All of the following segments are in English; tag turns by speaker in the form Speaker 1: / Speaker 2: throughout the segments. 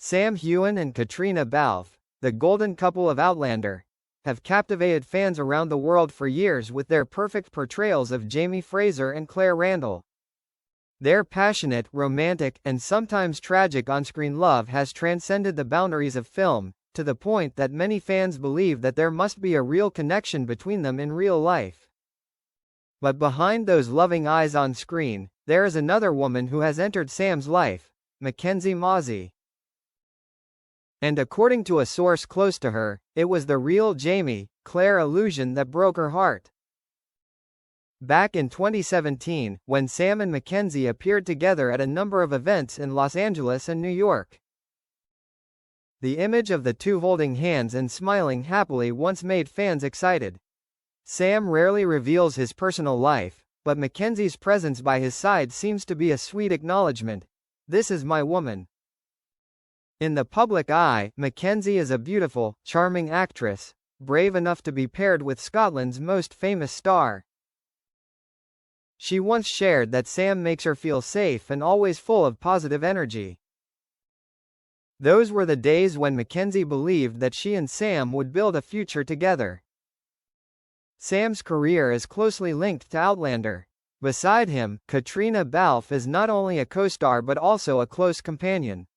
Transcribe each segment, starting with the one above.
Speaker 1: Sam Heughan and Katrina Balfe, the golden couple of Outlander, have captivated fans around the world for years with their perfect portrayals of Jamie Fraser and Claire Randall. Their passionate, romantic, and sometimes tragic on-screen love has transcended the boundaries of film, to the point that many fans believe that there must be a real connection between them in real life. But behind those loving eyes on screen, there is another woman who has entered Sam's life, MacKenzie Mauzy. And according to a source close to her, it was the real Jamie, Claire illusion that broke her heart. Back in 2017, when Sam and MacKenzie appeared together at a number of events in Los Angeles and New York, the image of the two holding hands and smiling happily once made fans excited. Sam rarely reveals his personal life, but MacKenzie's presence by his side seems to be a sweet acknowledgement. "This is my woman." In the public eye, MacKenzie is a beautiful, charming actress, brave enough to be paired with Scotland's most famous star. She once shared that Sam makes her feel safe and always full of positive energy. Those were the days when MacKenzie believed that she and Sam would build a future together. Sam's career is closely linked to Outlander. Beside him, Katrina Balfe is not only a co-star but also a close companion.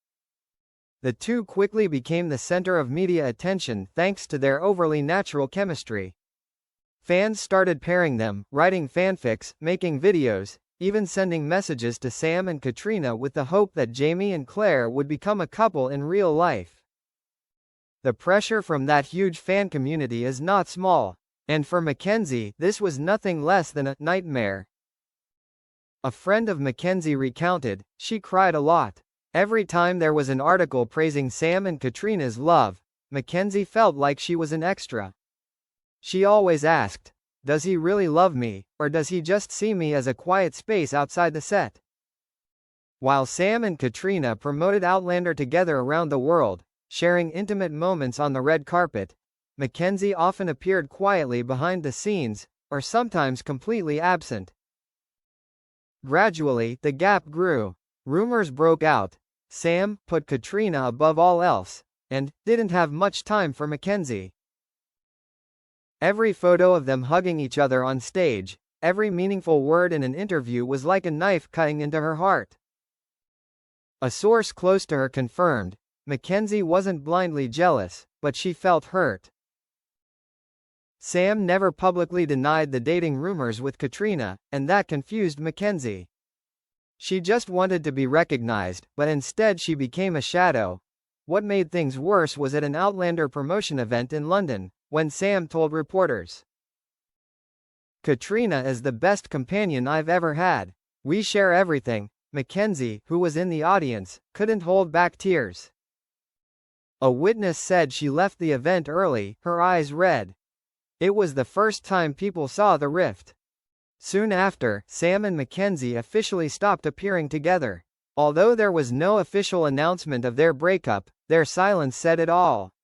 Speaker 1: The two quickly became the center of media attention thanks to their overly natural chemistry. Fans started pairing them, writing fanfics, making videos, even sending messages to Sam and Katrina with the hope that Jamie and Claire would become a couple in real life. The pressure from that huge fan community is not small, and for MacKenzie, this was nothing less than a nightmare. A friend of MacKenzie recounted, "She cried a lot. Every time there was an article praising Sam and Katrina's love, MacKenzie felt like she was an extra. She always asked, 'Does he really love me, or does he just see me as a quiet space outside the set?'" While Sam and Katrina promoted Outlander together around the world, sharing intimate moments on the red carpet, MacKenzie often appeared quietly behind the scenes, or sometimes completely absent. Gradually, the gap grew. Rumors broke out. Sam put Katrina above all else, and didn't have much time for MacKenzie. Every photo of them hugging each other on stage, every meaningful word in an interview was like a knife cutting into her heart. A source close to her confirmed, MacKenzie wasn't blindly jealous, but she felt hurt. Sam never publicly denied the dating rumors with Katrina, and that confused MacKenzie. She just wanted to be recognized, but instead she became a shadow. What made things worse was at an Outlander promotion event in London, when Sam told reporters, "Katrina is the best companion I've ever had. We share everything." MacKenzie, who was in the audience, couldn't hold back tears. A witness said she left the event early, her eyes red. It was the first time people saw the rift. Soon after, Sam and MacKenzie officially stopped appearing together. Although there was no official announcement of their breakup, their silence said it all.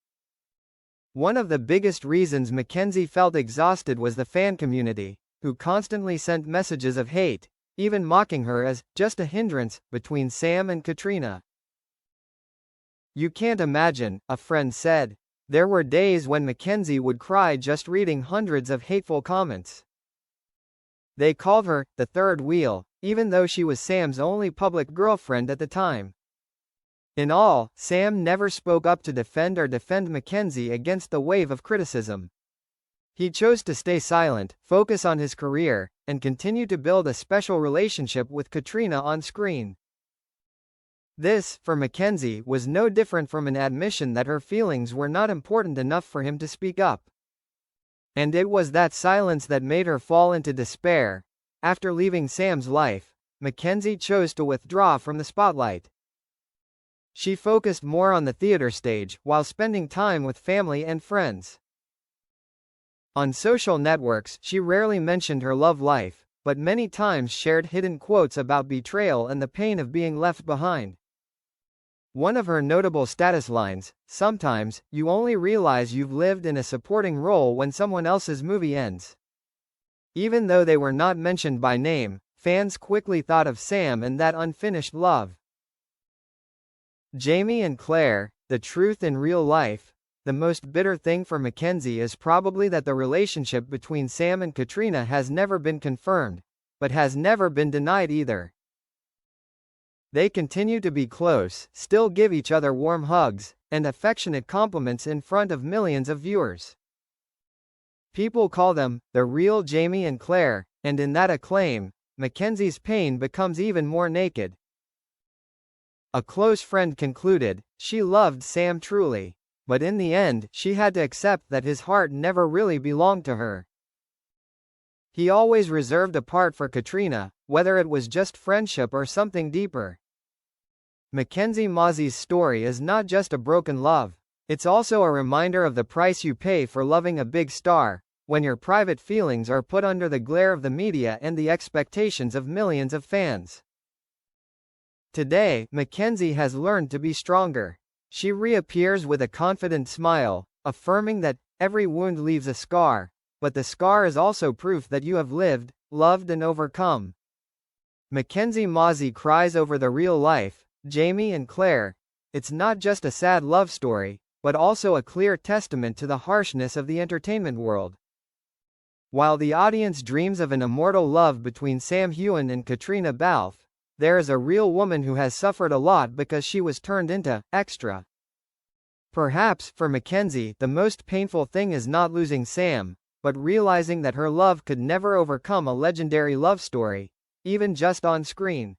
Speaker 1: One of the biggest reasons MacKenzie felt exhausted was the fan community, who constantly sent messages of hate, even mocking her as just a hindrance between Sam and Katrina. "You can't imagine," a friend said. "There were days when MacKenzie would cry just reading hundreds of hateful comments." They called her the third wheel, even though she was Sam's only public girlfriend at the time. In all, Sam never spoke up to defend MacKenzie against the wave of criticism. He chose to stay silent, focus on his career, and continue to build a special relationship with Katrina on screen. This, for MacKenzie, was no different from an admission that her feelings were not important enough for him to speak up. And it was that silence that made her fall into despair. After leaving Sam's life, MacKenzie chose to withdraw from the spotlight. She focused more on the theater stage, while spending time with family and friends. On social networks, she rarely mentioned her love life, but many times shared hidden quotes about betrayal and the pain of being left behind. One of her notable status lines, "Sometimes, you only realize you've lived in a supporting role when someone else's movie ends." Even though they were not mentioned by name, fans quickly thought of Sam and that unfinished love. Jamie and Claire, the truth in real life. The most bitter thing for MacKenzie is probably that the relationship between Sam and Katrina has never been confirmed, but has never been denied either. They continue to be close, still give each other warm hugs, and affectionate compliments in front of millions of viewers. People call them the real Jamie and Claire, and in that acclaim, MacKenzie's pain becomes even more naked. A close friend concluded, she loved Sam truly, but in the end, she had to accept that his heart never really belonged to her. He always reserved a part for Katrina, whether it was just friendship or something deeper. MacKenzie Mauzy's story is not just a broken love, it's also a reminder of the price you pay for loving a big star, when your private feelings are put under the glare of the media and the expectations of millions of fans. Today, MacKenzie has learned to be stronger. She reappears with a confident smile, affirming that every wound leaves a scar, but the scar is also proof that you have lived, loved and overcome. MacKenzie Mauzy cries over the real life, Jamie and Claire. It's not just a sad love story, but also a clear testament to the harshness of the entertainment world. While the audience dreams of an immortal love between Sam Heughan and Katrina Balfe, there is a real woman who has suffered a lot because she was turned into extra. Perhaps, for MacKenzie, the most painful thing is not losing Sam, but realizing that her love could never overcome a legendary love story, even just on screen.